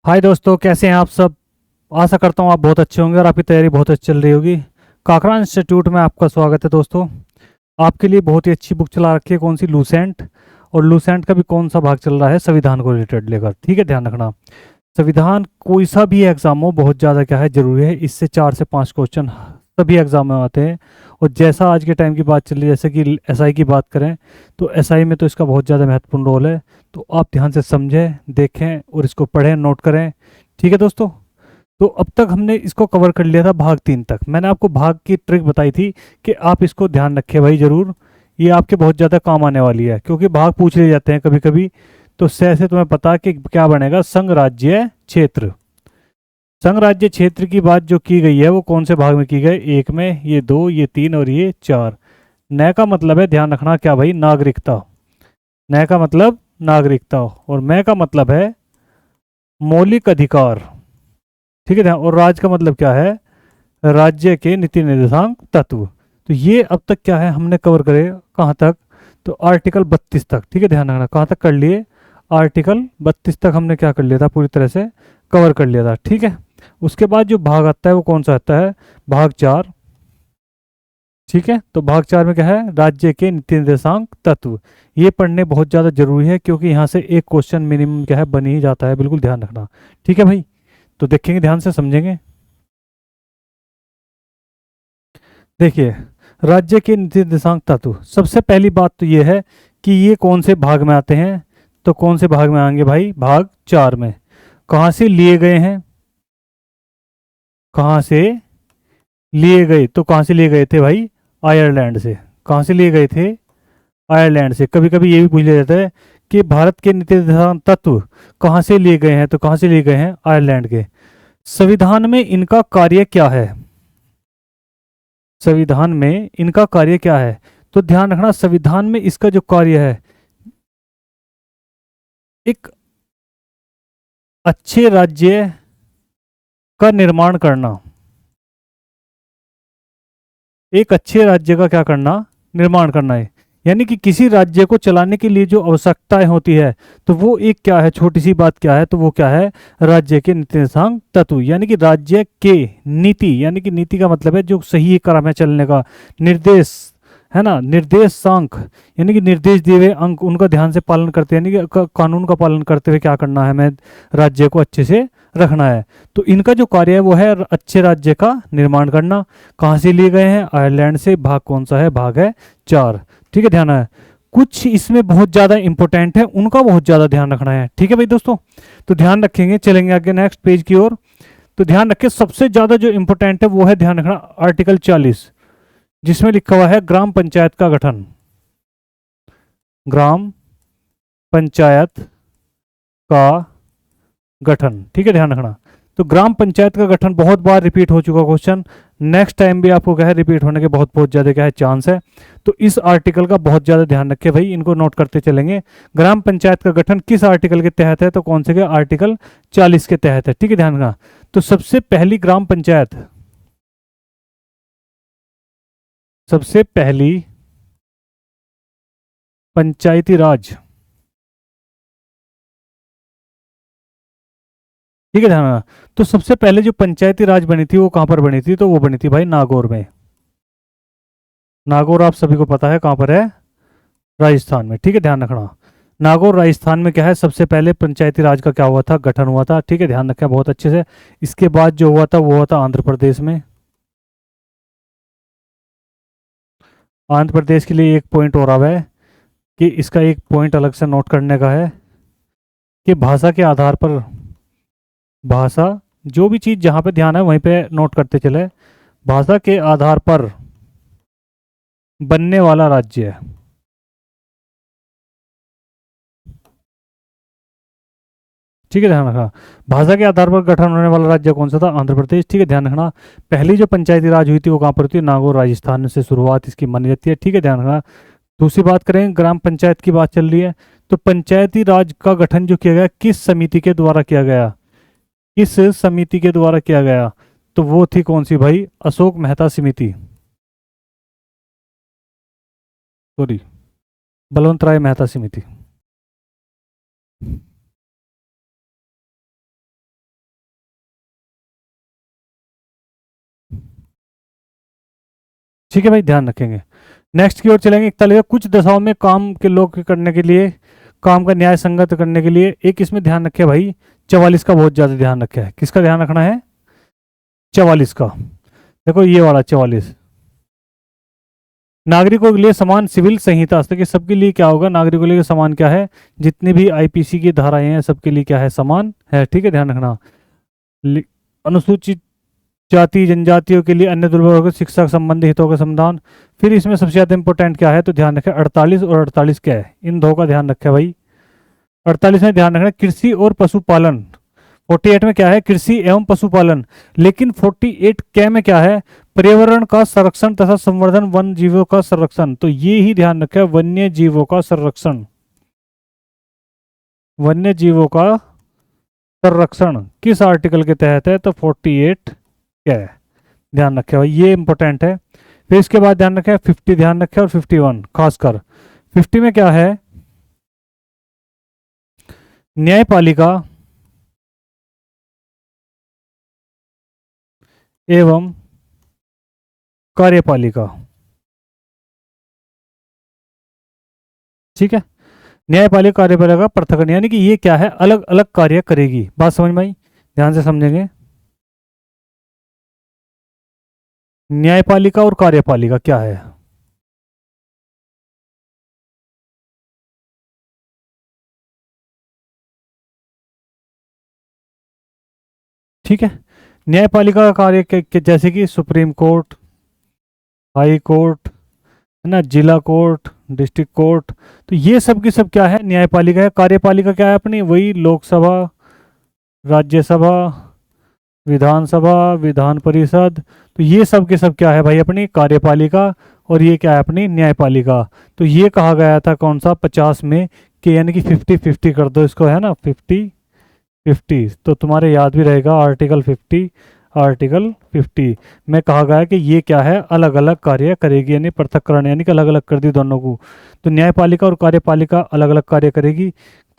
हाय दोस्तों, कैसे हैं आप सब। आशा करता हूँ आप बहुत अच्छे होंगे और आपकी तैयारी बहुत अच्छी चल रही होगी। काकरा इंस्टीट्यूट में आपका स्वागत है दोस्तों। आपके लिए बहुत ही अच्छी बुक चला रखी है, कौन सी, लूसेंट। और लूसेंट का भी कौन सा भाग चल रहा है, संविधान को रिलेटेड लेकर। ठीक है, ध्यान रखना। संविधान कोई सा भी एग्जाम हो, बहुत ज़्यादा क्या है, जरूरी है। इससे 4 से 5 क्वेश्चन सभी एग्जाम में आते हैं। और जैसा आज के टाइम की बात चल रही है, जैसे कि एसआई की बात करें, तो एसआई में तो इसका बहुत ज़्यादा महत्वपूर्ण रोल है। तो आप ध्यान से समझें, देखें और इसको पढ़ें, नोट करें। ठीक है दोस्तों। तो अब तक हमने इसको कवर कर लिया था भाग 3 तक। मैंने आपको भाग की ट्रिक बताई थी कि आप इसको ध्यान रखें भाई ज़रूर। ये आपके बहुत ज़्यादा काम आने वाली है, क्योंकि भाग पूछ लिए जाते हैं कभी कभी। तो से तुम्हें पता कि क्या बनेगा, संघ राज्य क्षेत्र। संघ राज्य क्षेत्र की बात जो की गई है वो कौन से भाग में की गई, एक में, ये दो, ये तीन और ये चार। नय का मतलब है, ध्यान रखना क्या भाई, नागरिकता। नय का मतलब नागरिकता। और मैं का मतलब है मौलिक अधिकार। ठीक है ध्यान। और राज का मतलब क्या है, राज्य के नीति निर्देशांक तत्व। तो ये अब तक क्या है हमने कवर करे, कहाँ तक, तो आर्टिकल 32 तक। ठीक है, ध्यान रखना कहाँ तक कर लिए, आर्टिकल 32 तक हमने क्या कर लिया था, पूरी तरह से कवर कर लिया था। ठीक है। उसके बाद जो भाग आता है वो कौन सा आता है, भाग 4। ठीक है, तो भाग 4 में क्या है, राज्य के नीति निर्देशांक तत्व। ये पढ़ने बहुत ज़्यादा जरूरी है, क्योंकि यहाँ से एक क्वेश्चन मिनिमम क्या है, बन ही जाता है, बिल्कुल ध्यान रखना। ठीक है भाई। तो देखेंगे, ध्यान से समझेंगे। देखिए, राज्य के नीति निर्देशांक तत्व, सबसे पहली बात तो ये है कि ये कौन से भाग में आते हैं। तो कौन से भाग में आएंगे भाई, भाग 4 में। कहाँ से लिए गए हैं, कहाँ से लिए गए, तो कहाँ से लिए गए थे भाई, आयरलैंड से। कहाँ से लिए गए थे, आयरलैंड से। कभी कभी ये भी पूछ लिया जाता है कि भारत के नीति निर्देशांक तत्व कहाँ से लिए गए हैं, तो कहाँ से लिए गए हैं, आयरलैंड के। संविधान में इनका कार्य क्या है, संविधान में इनका कार्य क्या है। तो ध्यान रखना, संविधान में इसका जो कार्य है, एक अच्छे राज्य का निर्माण करना। एक अच्छे राज्य का क्या करना, निर्माण करना है। यानी कि किसी राज्य को चलाने के लिए जो आवश्यकताएं होती है, तो वो एक क्या है, छोटी सी बात क्या है, तो वो क्या है, राज्य के नीति निर्देशांक तत्व। यानी कि राज्य के नीति, यानी कि नीति का मतलब है जो सही क्रम है चलने का, निर्देश है ना, निर्देशांक। यानी कि निर्देश दिए हुए अंक, उनका ध्यान से पालन करते, यानी कि कानून का पालन करते हुए क्या करना है हमें, राज्य को अच्छे से रखना है। तो इनका जो कार्य है वो है अच्छे राज्य का निर्माण करना। कहाँ से लिए गए हैं, आयरलैंड से। भाग कौन सा है, भाग 4। ठीक है, ध्यान है। कुछ इसमें बहुत ज़्यादा इंपॉर्टेंट है, उनका बहुत ज़्यादा ध्यान रखना है। ठीक है भाई दोस्तों। तो ध्यान रखेंगे, चलेंगे आगे नेक्स्ट पेज की ओर। तो ध्यान रखें, सबसे ज़्यादा जो इंपॉर्टेंट है वो है, ध्यान रखना, आर्टिकल 40, जिसमें लिखा हुआ है ग्राम पंचायत का गठन। ग्राम पंचायत का गठन। ठीक है, ध्यान रखना। तो ग्राम पंचायत का गठन बहुत बार रिपीट हो चुका क्वेश्चन। नेक्स्ट टाइम भी आपको क्या है, रिपीट होने के बहुत बहुत ज़्यादा क्या है, चांस है। तो इस आर्टिकल का बहुत ज़्यादा ध्यान रखें भाई, इनको नोट करते चलेंगे। ग्राम पंचायत का गठन किस आर्टिकल के तहत है, तो कौन से के, आर्टिकल 40 के तहत है। ठीक है, ध्यान रखना। तो सबसे पहली ग्राम पंचायत, सबसे पहली पंचायती राज, ठीक है ध्यान रखना। तो सबसे पहले जो पंचायती राज बनी थी वो कहाँ पर बनी थी, तो वो बनी थी भाई नागौर में। नागौर आप सभी को पता है कहाँ पर है, राजस्थान में। ठीक है, ध्यान रखना। नागौर राजस्थान में क्या है, सबसे पहले पंचायती राज का क्या हुआ था, गठन हुआ था। ठीक है, ध्यान रखा बहुत अच्छे से। इसके बाद जो हुआ था वो हुआ था आंध्र प्रदेश में। आंध्र प्रदेश के लिए एक पॉइंट और आवा है, कि इसका एक पॉइंट अलग से नोट करने का है, कि भाषा के आधार पर, भाषा, जो भी चीज़ जहाँ पे ध्यान है वहीं पे नोट करते चले, भाषा के आधार पर बनने वाला राज्य है। ठीक है, ध्यान रखना। भाषा के आधार पर गठन होने वाला राज्य कौन सा था, आंध्र प्रदेश। ठीक है, ध्यान रखना। पहली जो पंचायती राज हुई थी वो कहाँ पर हुई थी, नागौर राजस्थान से शुरुआत इसकी मानी जाती है। ठीक है, ध्यान रखना। दूसरी बात करें, ग्राम पंचायत की बात चल रही है, तो पंचायती राज का गठन जो किया गया, किस समिति के द्वारा किया गया, किस समिति के द्वारा किया गया, तो वो थी कौन सी भाई, अशोक मेहता समिति। सॉरी, बलवंत राय मेहता समिति। ठीक है भाई, ध्यान रखेंगे। नेक्स्ट की ओर चलेंगे। 41 कुछ दशाओं में काम के लोग करने के लिए, काम का न्याय संगत करने के लिए, एक इसमें ध्यान रखे भाई 44 का बहुत ज़्यादा ध्यान रखे है। किसका ध्यान रखना है? 44 का। देखो ये वाला 44, नागरिकों के लिए समान सिविल संहिता, कि सबके लिए क्या होगा, नागरिकों के लिए समान क्या है, जितनी भी आईपीसी की धाराएं हैं सबके लिए क्या है, समान है। ठीक है, ध्यान रखना। अनुसूचित जाति जनजातियों के लिए अन्य दुर्बल शिक्षा संबंधी हितों का समाधान। फिर इसमें सबसे ज्यादा इंपॉर्टेंट क्या है, तो ध्यान रखें 48 और 48 क्या है, इन दो का ध्यान रखें भाई। 48 में ध्यान रखना कृषि और पशुपालन। 48 में क्या है, कृषि एवं पशुपालन। लेकिन 48 क्या में क्या है, पर्यावरण का संरक्षण तथा संवर्धन, वन जीवों का संरक्षण। तो ये ही ध्यान रखें, वन्य जीवों का संरक्षण। वन्य जीवों का संरक्षण किस आर्टिकल के तहत है, तो 48 क्या है, ध्यान रखें भाई, ये इंपॉर्टेंट है। फिर इसके बाद ध्यान रखें 50, ध्यान रखें, और 51 खासकर। 50 में क्या है, न्यायपालिका एवं कार्यपालिका। ठीक है, न्यायपालिका कार्यपालिका का पृथक, यानी कि ये क्या है, अलग अलग कार्य करेगी। बात समझ में आई? ध्यान से समझेंगे। न्यायपालिका और कार्यपालिका क्या है? ठीक है, न्यायपालिका का कार्य जैसे कि सुप्रीम कोर्ट, हाई कोर्ट, है ना, जिला कोर्ट, डिस्ट्रिक्ट कोर्ट, तो ये सब की सब क्या है, न्यायपालिका है। कार्यपालिका क्या है अपनी, वही लोकसभा, राज्यसभा, विधानसभा, विधान परिषद, तो ये सब के सब क्या है भाई, अपनी कार्यपालिका। और ये क्या है, अपनी न्यायपालिका। तो ये कहा गया था कौन सा, 50 में, कि यानी कि 50-50 कर दो इसको, है ना, 50-50, तो तुम्हारे याद भी रहेगा आर्टिकल 50, आर्टिकल 50 में कहा गया है कि ये क्या है, अलग अलग कार्य करेगी, यानी पृथक्करण, यानी कि अलग अलग कर दी दोनों को। तो न्यायपालिका और कार्यपालिका अलग अलग कार्य करेगी।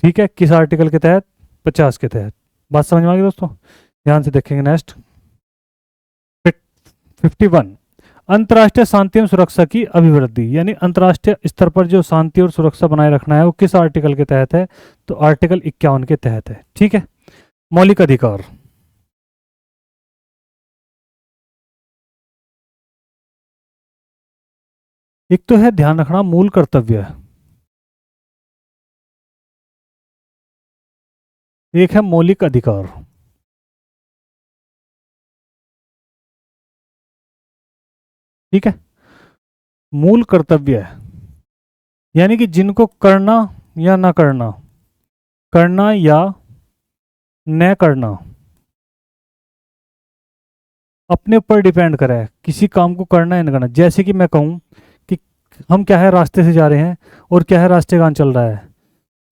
ठीक है, किस आर्टिकल के तहत, 50 के तहत। बात समझ में आ गई दोस्तों? ध्यान से देखेंगे। नेक्स्ट 51, अंतर्राष्ट्रीय शांति एवं सुरक्षा की अभिवृद्धि, यानी अंतर्राष्ट्रीय स्तर पर जो शांति और सुरक्षा बनाए रखना है वो किस आर्टिकल के तहत है, तो आर्टिकल 51 के तहत है। ठीक है, मौलिक अधिकार। एक तो है ध्यान रखना मूल कर्तव्य, एक है मौलिक अधिकार। ठीक है, मूल कर्तव्य है, यानी कि जिनको करना या ना करना, करना या न करना अपने ऊपर डिपेंड करा है, किसी काम को करना या न करना। जैसे कि मैं कहूँ कि हम क्या है, रास्ते से जा रहे हैं और क्या है, राष्ट्रगान चल रहा है,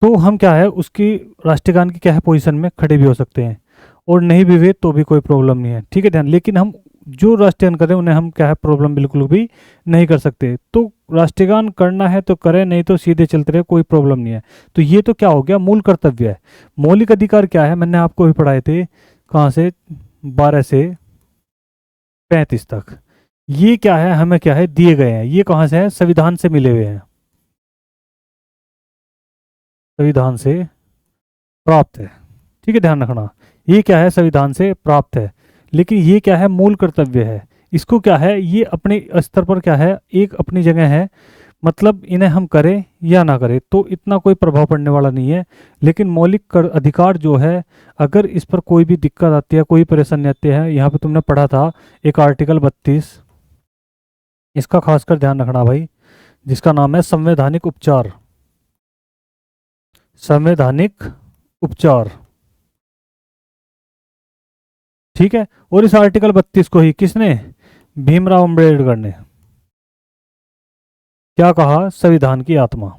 तो हम क्या है, उसकी राष्ट्रगान की क्या है पोजीशन में खड़े भी हो सकते हैं, और नहीं भी हुए तो भी कोई प्रॉब्लम नहीं है। ठीक है, ध्यान। लेकिन हम जो राष्ट्रगान करें उन्हें हम क्या है, प्रॉब्लम बिल्कुल भी नहीं कर सकते। तो राष्ट्रगान करना है तो करें, नहीं तो सीधे चलते रहे, कोई प्रॉब्लम नहीं है। तो ये तो क्या हो गया, मूल कर्तव्य है। मौलिक अधिकार क्या है, मैंने आपको भी पढ़ाए थे, कहाँ से, 12 से 35 तक। ये क्या है, हमें क्या है, दिए गए हैं। ये कहाँ से है, संविधान से मिले हुए हैं, संविधान से प्राप्त है। ठीक है, ध्यान रखना, ये क्या है, संविधान से प्राप्त है। लेकिन ये क्या है, मूल कर्तव्य है। इसको क्या है, ये अपने स्तर पर क्या है, एक अपनी जगह है, मतलब इन्हें हम करें या ना करें तो इतना कोई प्रभाव पड़ने वाला नहीं है। लेकिन मौलिक अधिकार जो है, अगर इस पर कोई भी दिक्कत आती है, कोई परेशानी आती है, यहाँ पे तुमने पढ़ा था एक आर्टिकल 32, इसका खासकर ध्यान रखना भाई, जिसका नाम है संवैधानिक उपचार। संवैधानिक उपचार। ठीक है, और इस आर्टिकल 32 को ही किसने, भीमराव अम्बेडकर ने क्या कहा, संविधान की आत्मा।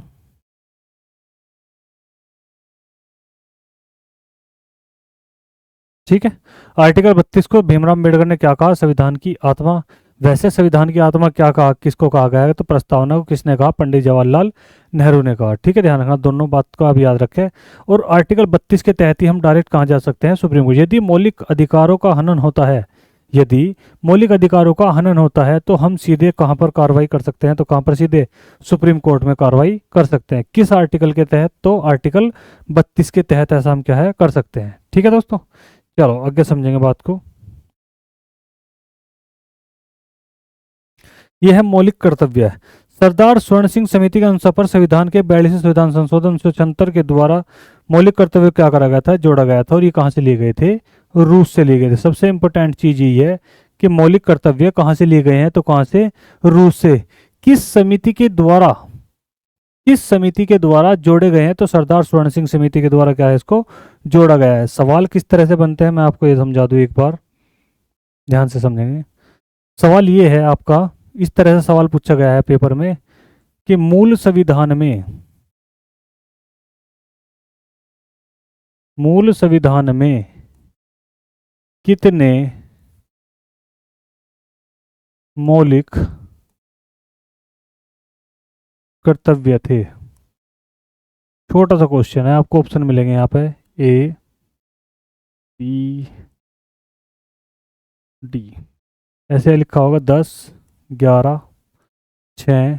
ठीक है, आर्टिकल 32 को भीमराव अम्बेडकर ने क्या कहा, संविधान की आत्मा। वैसे संविधान की आत्मा क्या कहा, किसको कहा गया है, तो प्रस्तावना को किसने कहा, पंडित जवाहरलाल नेहरू ने कहा। ठीक है, ध्यान रखना, दोनों बात को आप याद रखें। और आर्टिकल 32 के तहत ही हम डायरेक्ट कहाँ जा सकते हैं, सुप्रीम कोर्ट। यदि मौलिक अधिकारों का हनन होता है, यदि मौलिक अधिकारों का हनन होता है तो हम सीधे कहाँ पर कार्रवाई कर सकते हैं, तो कहाँ पर सीधे सुप्रीम कोर्ट में कार्रवाई कर सकते हैं। किस आर्टिकल के तहत, तो आर्टिकल 32 के तहत ऐसा हम क्या है कर सकते हैं। ठीक है दोस्तों, चलो आगे समझेंगे बात को। यह है मौलिक कर्तव्य। सरदार स्वर्ण सिंह समिति के अनुसार पर संविधान के 42वें संविधान संशोधन 1976 के द्वारा मौलिक कर्तव्य क्या करा गया था, जोड़ा गया था। और ये कहाँ से लिए गए थे, रूस से लिए गए थे। सबसे इंपॉर्टेंट चीज ये है कि मौलिक कर्तव्य कहाँ से लिए गए हैं, तो कहाँ से, रूस से। किस समिति के द्वारा, किस समिति के द्वारा जोड़े गए हैं, तो सरदार स्वर्ण सिंह समिति के द्वारा क्या है इसको जोड़ा गया है। सवाल किस तरह से बनते हैं मैं आपको ये समझा दूं, एक बार ध्यान से समझेंगे। सवाल ये है आपका, इस तरह से सवाल पूछा गया है पेपर में कि मूल संविधान में, मूल संविधान में कितने मौलिक कर्तव्य थे। छोटा सा क्वेश्चन है, आपको ऑप्शन मिलेंगे यहाँ पे ए बी डी, ऐसे लिखा होगा 10, 11, 6,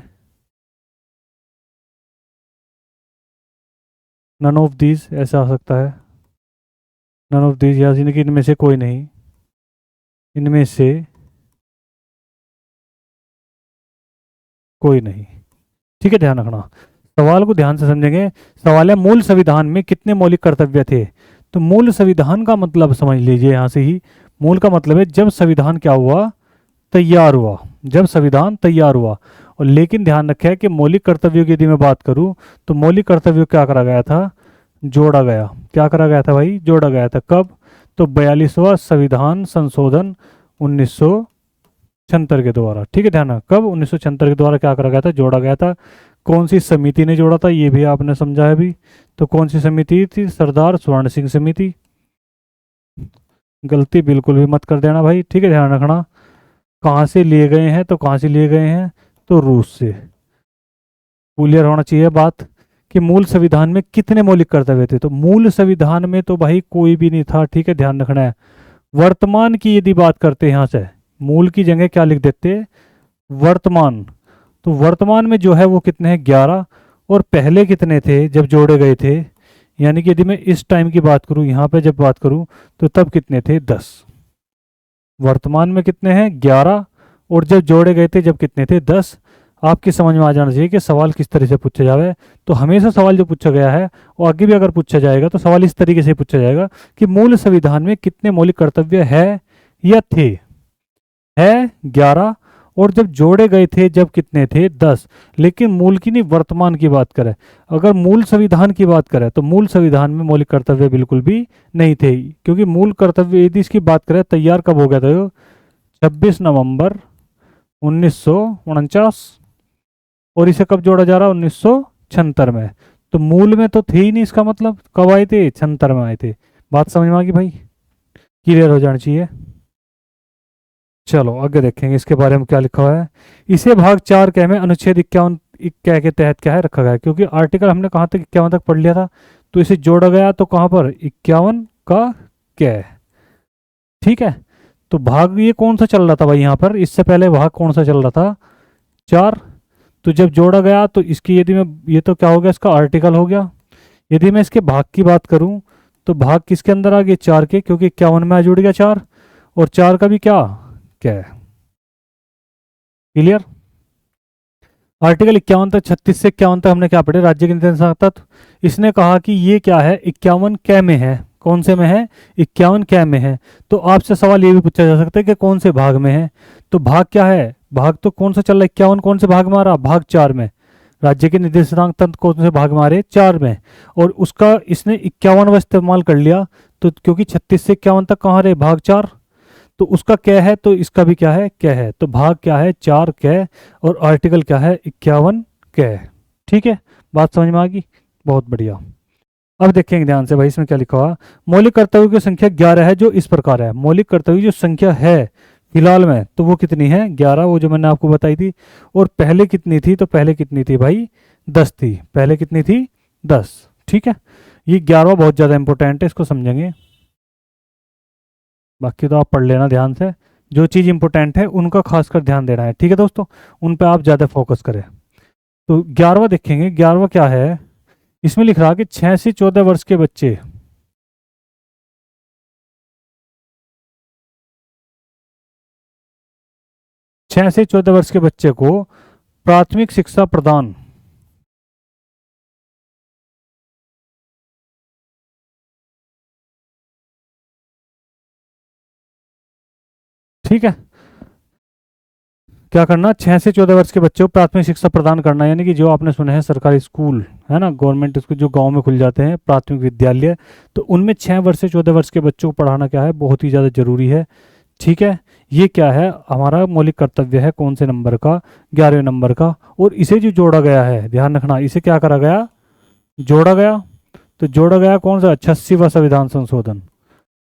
नन ऑफ दीज, ऐसा आ सकता है नन ऑफ दीज, यानी कि इनमें से कोई नहीं, इनमें से कोई नहीं। ठीक है, ध्यान रखना, सवाल को ध्यान से समझेंगे। सवाल है मूल संविधान में कितने मौलिक कर्तव्य थे। तो मूल संविधान का मतलब समझ लीजिए यहाँ से ही, मूल का मतलब है जब संविधान क्या हुआ, तैयार हुआ, जब संविधान तैयार हुआ। और लेकिन ध्यान रखें कि मौलिक कर्तव्यों की यदि मैं बात करूं तो मौलिक कर्तव्य क्या करा गया था, जोड़ा गया। क्या करा गया था भाई, जोड़ा गया था। कब, तो 42वां संविधान संशोधन 1976 के द्वारा। ठीक है, ध्यान रखना, कब, 1976 के द्वारा क्या करा गया था, जोड़ा गया था। कौन सी समिति ने जोड़ा था ये भी आपने समझा है अभी, तो कौन सी समिति थी, सरदार स्वर्ण सिंह समिति। गलती बिल्कुल भी मत कर देना भाई, ठीक है, ध्यान रखना। कहाँ से लिए गए हैं, तो कहाँ से लिए गए हैं, तो रूस से। क्लियर होना चाहिए बात कि मूल संविधान में कितने मौलिक कर्तव्य थे। तो मूल संविधान में तो भाई कोई भी नहीं था। ठीक है, ध्यान रखना है। वर्तमान की यदि बात करते हैं, यहाँ से मूल की जगह क्या लिख देते, वर्तमान। तो वर्तमान में जो है वो कितने हैं, 11। और पहले कितने थे जब जोड़े गए थे, यानी कि यदि मैं इस टाइम की बात करूं, यहाँ पे जब बात करूं तो तब कितने थे, 10। वर्तमान में कितने हैं, 11। और जब जोड़े गए थे जब कितने थे, 10। आपकी समझ में आ जाना चाहिए कि सवाल किस तरह से पूछा जाए। तो हमेशा सवाल जो पूछा गया है और आगे भी अगर पूछा जाएगा तो सवाल इस तरीके से पूछा जाएगा कि मूल संविधान में कितने मौलिक कर्तव्य है या थे। है 11, और जब जोड़े गए थे जब कितने थे, 10। लेकिन मूल की नहीं, वर्तमान की बात करें, अगर मूल संविधान की बात करें तो मूल संविधान में मौलिक कर्तव्य बिल्कुल भी नहीं थे। क्योंकि मूल कर्तव्य यदि इसकी बात करें तैयार कब हो गया था, 26 नवंबर 1949। और इसे कब जोड़ा जा रहा है, 1976 में। तो मूल में तो थे ही नहीं, इसका मतलब कब आए थे, 76 में आए थे। बात समझ में आ गई भाई, क्लियर हो जानी चाहिए। चलो आगे देखेंगे इसके बारे में क्या लिखा हुआ है। इसे भाग 4 कै में अनुच्छेद 51 कै के तहत क्या है रखा गया है। क्योंकि आर्टिकल हमने कहाँ तक 51 तक पढ़ लिया था, तो इसे जोड़ा गया तो कहाँ पर, 51 का कै। ठीक है, तो भाग ये कौन सा चल रहा था भाई, यहाँ पर इससे पहले भाग कौन सा चल रहा था, 4। तो जब जोड़ा गया तो इसकी यदि मैं, ये तो क्या हो गया, इसका आर्टिकल हो गया। यदि मैं इसके भाग की बात करूं तो भाग किसके अंदर आ गए, 4 के, क्योंकि 51 में जुड़ गया 4। और 4 का भी क्या है, क्लियर। आर्टिकल 51 तक, 36 से 51 तक हमने क्या पढ़े, राज्य के निदेशात्मक तत्व। इसने कहा कि ये क्या है, 51 कै में है। कौन से में है, 51 कै में है। तो आपसे सवाल ये भी पूछा जा सकता है कि कौन से भाग में है। तो भाग क्या है, भाग तो कौन सा चल रहा है, 51 कौन से भाग में आ रहा, भाग 4 में। राज्य के निर्देशांक तंत्र कौन से भाग में आ रहे, 4 में। और उसका इसने 51वां इस्तेमाल कर लिया। तो क्योंकि 36 से 51 तक कहाँ रहे, भाग 4। तो उसका क्या है, तो इसका भी क्या है, क्या है। तो भाग क्या है, 4 कै। और आर्टिकल क्या है, 51 कै। ठीक है, बात समझ में आ गई, बहुत बढ़िया। अब देखेंगे ध्यान से भाई, इसमें क्या लिखा हुआ। मौलिक कर्तव्यों की संख्या 11 है, जो इस प्रकार है। मौलिक कर्तव्य जो संख्या है फिलहाल में, तो वो कितनी है, 11, वो जो मैंने आपको बताई थी। और पहले कितनी थी, तो पहले कितनी थी भाई, 10 थी। पहले कितनी थी, 10। ठीक है, ये 11वां बहुत ज़्यादा इंपॉर्टेंट है, इसको समझेंगे। बाकी तो आप पढ़ लेना ध्यान से। जो चीज़ इंपॉर्टेंट है उनका खासकर ध्यान देना है, ठीक है दोस्तों, उन पे आप ज़्यादा फोकस करें। तो 11वां देखेंगे, 11वां क्या है, इसमें लिख रहा कि 6 से 14 वर्ष के बच्चे, 6 से 14 वर्ष के बच्चे को प्राथमिक शिक्षा प्रदान, ठीक है, क्या करना, 6 से 14 वर्ष के बच्चों को प्राथमिक शिक्षा प्रदान करना, यानी कि जो आपने सुने हैं सरकारी स्कूल है ना, गवर्नमेंट स्कूल जो गांव में खुल जाते हैं प्राथमिक विद्यालय, तो उनमें 6 वर्ष से 14 वर्ष के बच्चों को पढ़ाना क्या है, बहुत ही ज़्यादा जरूरी है, ठीक है। ये क्या है, हमारा मौलिक कर्तव्य है, कौन से नंबर का, 11वें नंबर का। और इसे जो जोड़ा गया है, ध्यान रखना, इसे क्या करा गया, जोड़ा गया। तो जोड़ा गया कौन सा, 86वां संविधान संशोधन,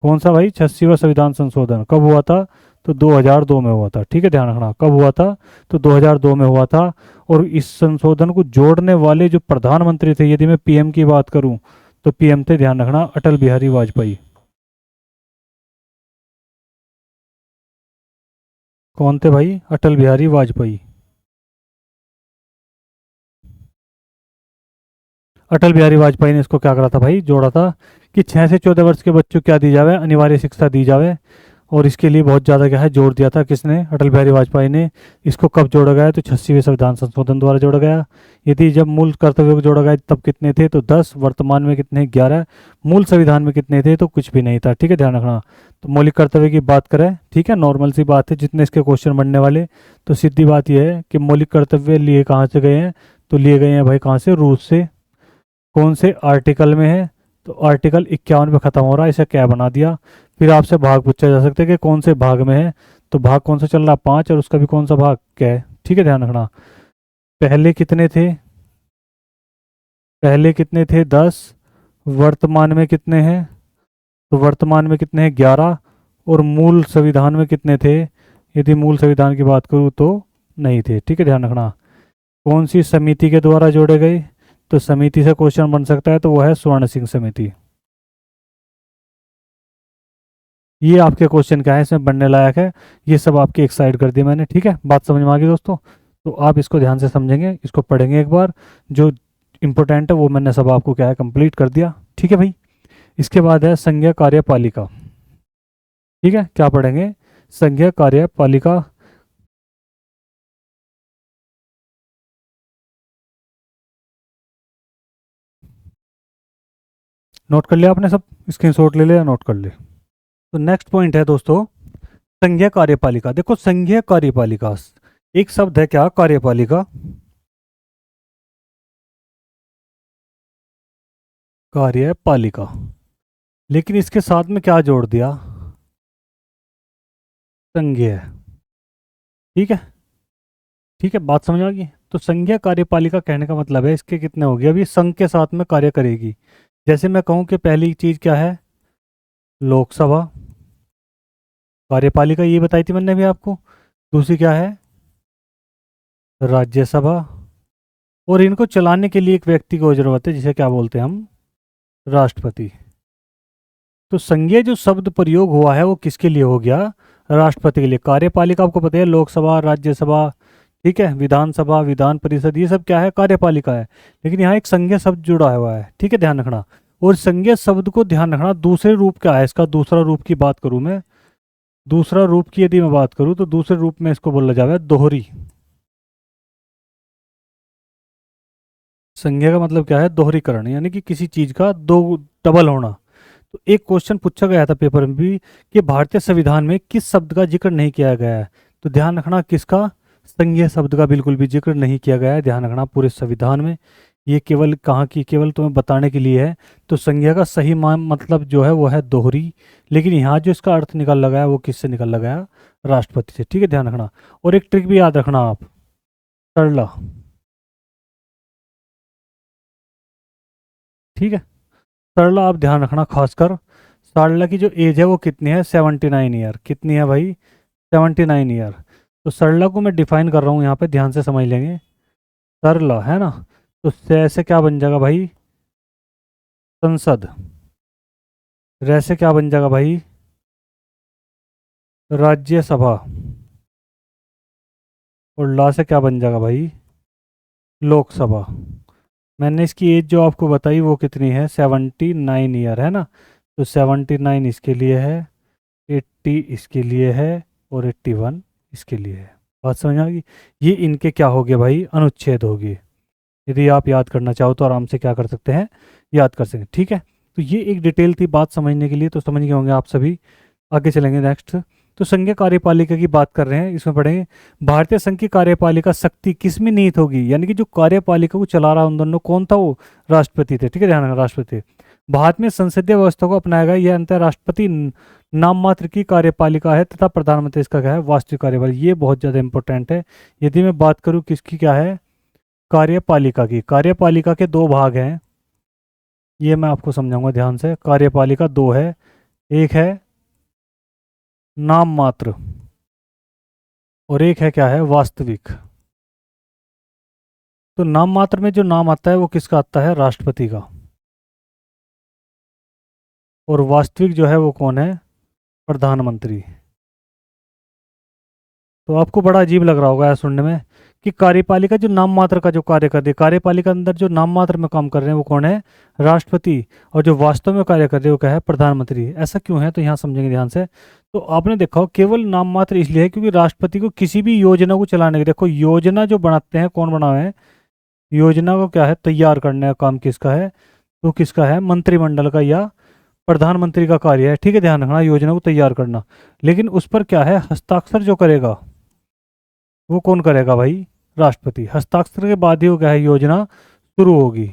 कौन सा भाई, 86वां संविधान संशोधन कब हुआ था, तो 2002 में हुआ था, ठीक है, ध्यान रखना कब हुआ था, तो 2002 में हुआ था। और इस संशोधन को जोड़ने वाले जो प्रधानमंत्री थे, यदि मैं पीएम की बात करूं, तो पीएम थे, ध्यान रखना, अटल बिहारी वाजपेयी। कौन थे भाई, अटल बिहारी वाजपेयी। अटल बिहारी वाजपेयी ने इसको क्या करा था भाई, जोड़ा था, कि 6 से 14 वर्ष के बच्चों को क्या दी जावे, अनिवार्य शिक्षा दी जावे। और इसके लिए बहुत ज़्यादा क्या है, जोर दिया था, किसने, अटल बिहारी वाजपेयी ने। इसको कब जोड़ा गया, तो 86वें संविधान संशोधन द्वारा जोड़ा गया। यदि जब मूल कर्तव्य को जोड़ा गया तब कितने थे, तो 10, वर्तमान में कितने, 11, मूल संविधान में कितने थे, तो कुछ भी नहीं था, ठीक है, ध्यान रखना। तो मौलिक कर्तव्य की बात करें, ठीक है, नॉर्मल सी बात है, जितने इसके क्वेश्चन बनने वाले, तो सीधी बात यह है कि मौलिक कर्तव्य लिए कहाँ से गए हैं, तो लिए गए हैं भाई कहाँ से, रूस से। कौन से आर्टिकल में है, तो आर्टिकल 51 पे खत्म हो रहा है, इसे क्या बना दिया। फिर आपसे भाग पूछा जा सकता है कि कौन से भाग में है, तो भाग कौन सा चल रहा है, 5, और उसका भी कौन सा भाग क्या है, ठीक है, ध्यान रखना। पहले कितने थे, पहले कितने थे, 10, वर्तमान में कितने हैं, तो वर्तमान में कितने हैं, 11, और मूल संविधान में कितने थे, यदि मूल संविधान की बात करूँ तो नहीं थे, ठीक है, ध्यान रखना। कौन सी समिति के द्वारा जोड़े गए, तो समिति से क्वेश्चन बन सकता है, तो वो है स्वर्ण सिंह समिति। ये आपके क्वेश्चन क्या है, इसमें बनने लायक है, ये सब आपकी एक साइड कर दी मैंने, ठीक है, बात समझ में आ गई दोस्तों। तो आप इसको ध्यान से समझेंगे, इसको पढ़ेंगे एक बार, जो इंपॉर्टेंट है वो मैंने सब आपको क्या है कंप्लीट कर दिया, ठीक है भाई। इसके बाद है संज्ञा कार्यपालिका, ठीक है, क्या पढ़ेंगे, संज्ञा कार्यपालिका। नोट कर लिया आपने सब, स्क्रीनशॉट ले लिया, नोट कर ले। तो नेक्स्ट पॉइंट है दोस्तों, संज्ञा कार्यपालिका। देखो संज्ञा कार्यपालिका, एक शब्द है क्या, कार्यपालिका, कार्यपालिका, लेकिन इसके साथ में क्या जोड़ दिया, संज्ञा, ठीक है, ठीक है, बात समझ आ गई। तो संज्ञा कार्यपालिका कहने का मतलब है, इसके कितने हो गए, अभी संघ के साथ में कार्य करेगी। जैसे मैं कहूँ कि पहली चीज क्या है, लोकसभा, कार्यपालिका ये बताई थी मैंने भी आपको। दूसरी क्या है, राज्यसभा, और इनको चलाने के लिए एक व्यक्ति को जरूरत है, जिसे क्या बोलते हैं हम, राष्ट्रपति। तो संज्ञा जो शब्द प्रयोग हुआ है वो किसके लिए हो गया, राष्ट्रपति के लिए। कार्यपालिका आपको पता है, लोकसभा, राज्यसभा, ठीक है, विधानसभा, विधान परिषद, ये सब क्या है, कार्यपालिका है। लेकिन यहाँ एक संज्ञा शब्द जुड़ा हुआ है, ठीक है, ध्यान रखना। और संज्ञा शब्द को ध्यान रखना, दूसरे रूप क्या है इसका, दूसरा रूप की बात करूं मैं, दूसरा रूप की यदि मैं बात करूं, तो दूसरे रूप में इसको बोला जाए दोहरी। संज्ञा का मतलब क्या है, दोहरीकरण, यानी कि किसी चीज का दो, डबल होना। तो एक क्वेश्चन पूछा गया था पेपर में भी, कि भारतीय संविधान में किस शब्द का जिक्र नहीं किया गया है, तो ध्यान रखना किसका, संज्ञा शब्द का बिल्कुल भी जिक्र नहीं किया गया है, ध्यान रखना पूरे संविधान में। ये केवल कहाँ की, केवल तुम्हें बताने के लिए है। तो संज्ञा का सही मतलब जो है वो है दोहरी, लेकिन यहाँ जो इसका अर्थ निकल लगा है वो किससे निकल लगा है, राष्ट्रपति से, ठीक है, ध्यान रखना। और एक ट्रिक भी याद रखना आप, सरला, ठीक है, सरला आप ध्यान रखना खासकर। सरला की जो एज है वो कितनी है, 79 ईयर, कितनी है भाई, 79 ईयर। तो सरला को मैं डिफाइन कर रहा हूँ यहाँ पे, ध्यान से समझ लेंगे, सरला है ना, तो से क्या बन जाएगा भाई, संसद, रे से क्या बन जाएगा भाई, राज्यसभा, और ला से क्या बन जाएगा भाई, लोकसभा। मैंने इसकी एज जो आपको बताई वो कितनी है, 79 ईयर है ना, तो 79 इसके लिए है, 80 इसके लिए है, और 81 इसके लिए है। बात समझ आ गई। ये इनके क्या हो गए भाई, अनुच्छेद हो गए। यदि आप याद करना चाहो तो आराम से क्या कर सकते हैं, याद कर सकते हैं। ठीक है, तो ये एक डिटेल थी बात समझने के लिए, तो समझ गए होंगे आप सभी। आगे चलेंगे नेक्स्ट। तो संघीय कार्यपालिका की बात कर रहे हैं, इसमें पढ़ेंगे भारतीय संघ की कार्यपालिका शक्ति किसमें निहित होगी, यानी कि जो कार्यपालिका को चला रहा उन दोनों कौन था, वो राष्ट्रपति थे। ठीक है, ध्यान रखना, राष्ट्रपति। भारत में संसदीय व्यवस्था को अपनाया गया, यह अंतर राष्ट्रपति नाम मात्र की कार्यपालिका है तथा प्रधानमंत्री इसका क्या है, वास्तविक कार्यपालिका। ये बहुत ज़्यादा इंपॉर्टेंट है। यदि मैं बात करूँ किसकी क्या है, कार्यपालिका की, कार्यपालिका के दो भाग हैं, ये मैं आपको समझाऊंगा ध्यान से। कार्यपालिका दो है, एक है नाम मात्र, और एक है क्या है, वास्तविक। तो नाम मात्र में जो नाम आता है वो किसका आता है, राष्ट्रपति का। और वास्तविक जो है वो कौन है, प्रधानमंत्री। तो आपको बड़ा अजीब लग रहा होगा सुनने में कि कार्यपालिका जो नाम मात्र का जो कार्य कर रही है, कार्यपालिका अंदर जो नाम मात्र में काम कर रहे हैं वो कौन है, राष्ट्रपति। और जो वास्तव में कार्य कर रहे हैं वो क्या है, प्रधानमंत्री। ऐसा क्यों है, तो यहाँ समझेंगे ध्यान से। तो आपने देखा हो केवल नाम मात्र इसलिए है क्योंकि राष्ट्रपति को किसी भी योजना को चलाने के, देखो योजना जो बनाते हैं कौन बनाए हैं, योजना को क्या है, तैयार करने का काम किसका है, तो किसका है, मंत्रिमंडल का या प्रधानमंत्री का कार्य है। ठीक है, ध्यान रखना, योजना को तैयार करना। लेकिन उस पर क्या है, हस्ताक्षर जो करेगा वो कौन करेगा भाई, राष्ट्रपति। हस्ताक्षर के बाद ही वो क्या है, योजना शुरू होगी।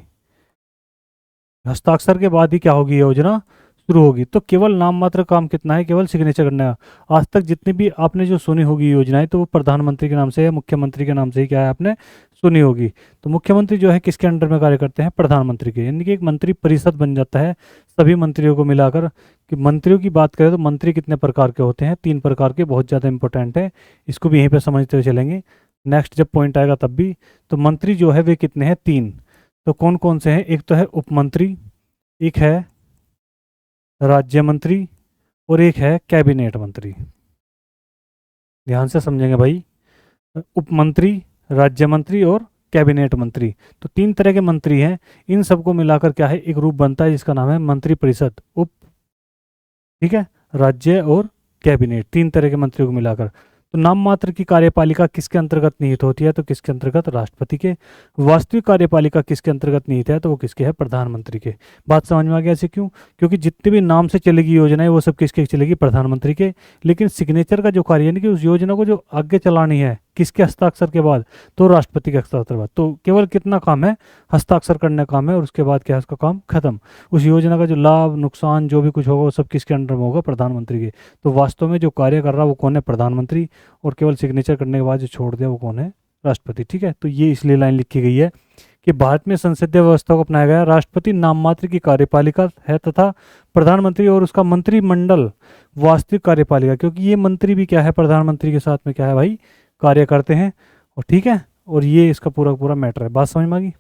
हस्ताक्षर के बाद ही क्या होगी, योजना शुरू होगी। तो केवल नाम मात्र काम कितना है, केवल सिग्नेचर करना है। आज तक जितनी भी आपने जो सुनी होगी योजनाएं, तो वो प्रधानमंत्री के नाम से या मुख्यमंत्री के नाम से ही क्या है आपने सुनी होगी। तो मुख्यमंत्री जो है किसके अंडर में कार्य करते हैं, प्रधानमंत्री के। यानी कि एक मंत्री परिषद बन जाता है सभी मंत्रियों को मिलाकर। कि मंत्रियों की बात करें तो मंत्री कितने प्रकार के होते हैं, 3 प्रकार के, बहुत ज़्यादा इंपॉर्टेंट है। इसको भी यहीं पर समझते हुए चलेंगे, नेक्स्ट जब पॉइंट आएगा तब भी। तो मंत्री जो है वे कितने हैं, 3। तो कौन कौन से हैं, एक तो है उपमंत्री, एक है राज्य मंत्री, और एक है कैबिनेट मंत्री। ध्यान से समझेंगे भाई, उप मंत्री, राज्य मंत्री और कैबिनेट मंत्री। तो 3 तरह के मंत्री हैं। इन सबको मिलाकर क्या है, एक रूप बनता है जिसका नाम है मंत्री परिषद। उप, ठीक है, राज्य और कैबिनेट, 3 तरह के मंत्रियों को मिलाकर। तो नाम मात्र की कार्यपालिका किसके अंतर्गत निहित होती है, तो किसके अंतर्गत, राष्ट्रपति के। वास्तविक कार्यपालिका किसके अंतर्गत निहित है, तो वो किसके है, प्रधानमंत्री के। बात समझ में आ गया, ऐसे क्यों, क्योंकि जितने भी नाम से चलेगी योजनाएं वो सब किसके चलेगी, प्रधानमंत्री के। लेकिन सिग्नेचर का जो कार्य, यानी कि उस योजना को जो आगे चलानी है किसके हस्ताक्षर के बाद, तो राष्ट्रपति के हस्ताक्षर के बाद। तो केवल कितना काम है, हस्ताक्षर करने का काम है, और उसके बाद क्या है, उसका काम खत्म। उस योजना का जो लाभ नुकसान जो भी कुछ होगा वो सब किसके अंडर में होगा, प्रधानमंत्री के। तो वास्तव में जो कार्य कर रहा है वो कौन है, प्रधानमंत्री। और केवल सिग्नेचर करने के बाद जो छोड़ दिया वो कौन है, राष्ट्रपति। ठीक है, तो ये इसलिए लाइन लिखी गई है कि भारत में संसदीय व्यवस्था को अपनाया गया, राष्ट्रपति नाम मात्र की कार्यपालिका है तथा प्रधानमंत्री और उसका मंत्रिमंडल वास्तविक कार्यपालिका। क्योंकि ये मंत्री भी क्या है, प्रधानमंत्री के साथ में क्या है भाई, कार्य करते हैं। और ठीक है, और ये इसका पूरा पूरा मैटर है। बात समझ में आ गई।